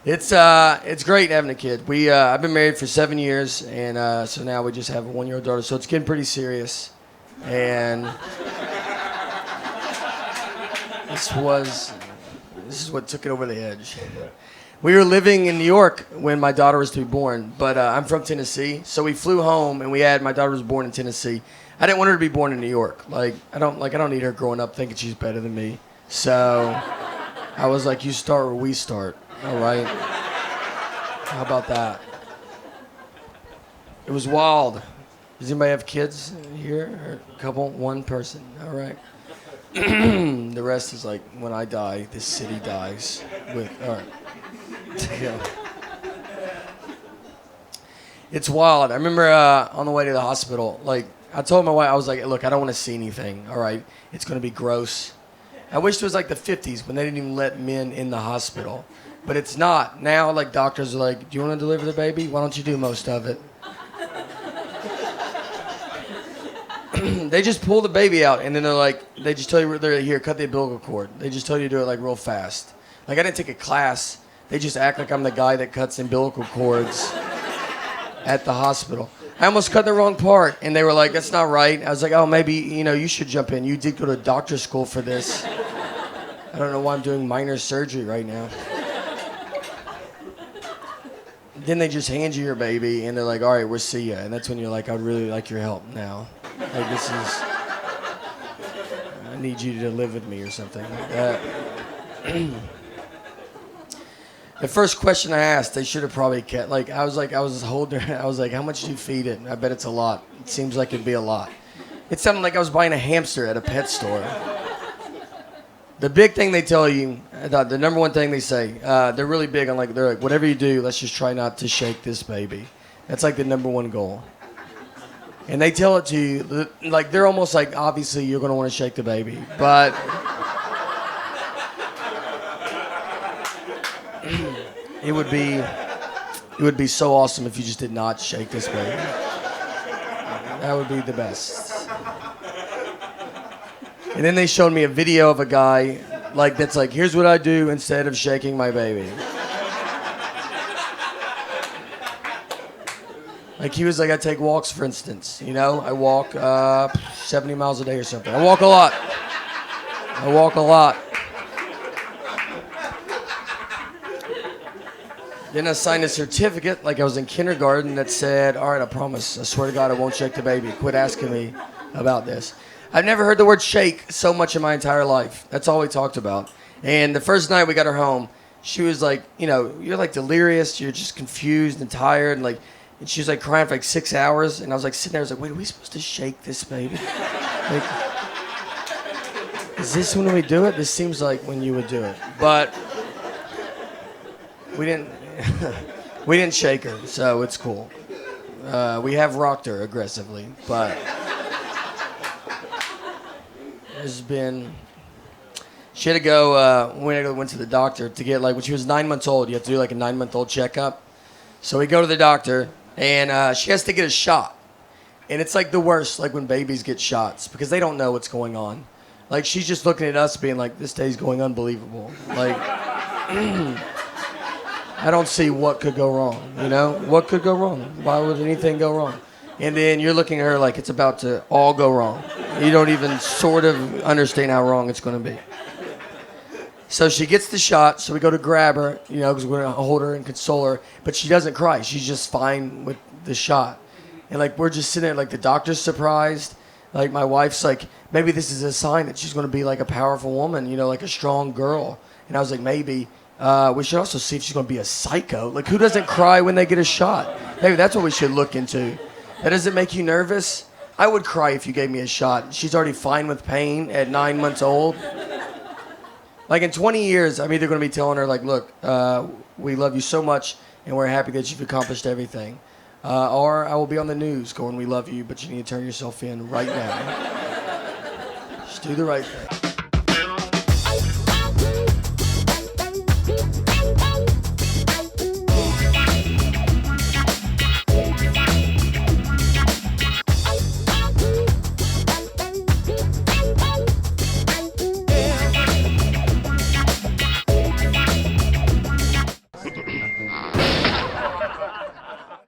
It's great having a kid. I've been married for 7 years, and so now we just have a 1-year-old daughter. So it's getting pretty serious, and this is what took it over the edge. We were living in New York when my daughter was to be born, but I'm from Tennessee, so we flew home and my daughter was born in Tennessee. I didn't want her to be born in New York. I don't need her growing up thinking she's better than me. So I was like, you start where we start. All right. How about that? It was wild. Does anybody have kids here? Or a couple? One person. All right. The rest is like, when I die, this city dies. All right. Yeah. It's wild. I remember on the way to the hospital, I told my wife, I was like, look, I don't want to see anything. All right. It's going to be gross. I wish it was like the 50s when they didn't even let men in the hospital. But it's not. Now, doctors are like, do you want to deliver the baby? Why don't you do most of it? They just pull the baby out, and then they just tell you, they're here, cut the umbilical cord. They just tell you to do it real fast. I didn't take a class. They just act like I'm the guy that cuts umbilical cords at the hospital. I almost cut the wrong part, and they were like, that's not right. I was like, oh, maybe, you should jump in. You did go to doctor school for this. I don't know why I'm doing minor surgery right now. Then they just hand you your baby, and they're like, all right, we'll see ya. And that's when you're like, I'd really like your help now. I need you to live with me or something. The first question I asked, they should have probably kept, I was holding her, I was like, how much do you feed it? I bet it's a lot. It seems like it'd be a lot. It sounded like I was buying a hamster at a pet store. The big thing they tell you, the number one thing they say, they're really big on they're like, whatever you do, let's just try not to shake this baby. That's the number one goal. And they tell it to you, they're almost like, obviously you're going to want to shake the baby. But it would be so awesome if you just did not shake this baby. That would be the best. And then they showed me a video of a guy that's here's what I do instead of shaking my baby. He was like, I take walks, for instance. I walk 70 miles a day or something. I walk a lot. Then I signed a certificate I was in kindergarten that said, all right, I promise, I swear to God, I won't shake the baby. Quit asking me about this. I've never heard the word shake so much in my entire life. That's all we talked about. And the first night we got her home, she was like, you're delirious. You're just confused and tired. And she was crying for 6 hours. And I was sitting there, I was like, wait, are we supposed to shake this baby? Is this when we do it? This seems like when you would do it. But we didn't shake her, so it's cool. We have rocked her aggressively, but she had to go, went to the doctor to get, when she was 9 months old, you have to do a 9-month-old checkup. So we go to the doctor, and she has to get a shot. And it's the worst, when babies get shots, because they don't know what's going on. She's just looking at us being this day's going unbelievable. I don't see what could go wrong, What could go wrong? Why would anything go wrong? And then you're looking at her like it's about to all go wrong. You don't even sort of understand how wrong it's going to be. So she gets the shot, so we go to grab her, because we're going to hold her and console her. But she doesn't cry. She's just fine with the shot. And, we're just sitting there, the doctor's surprised. My wife's maybe this is a sign that she's going to be, a powerful woman, a strong girl. And I was like, maybe. We should also see if she's going to be a psycho. Who doesn't cry when they get a shot? Maybe that's what we should look into. That doesn't make you nervous? I would cry if you gave me a shot. She's already fine with pain at 9 months old. In 20 years, I'm either going to be telling her, look, we love you so much, and we're happy that you've accomplished everything. Or I will be on the news going, we love you, but you need to turn yourself in right now. Just do the right thing.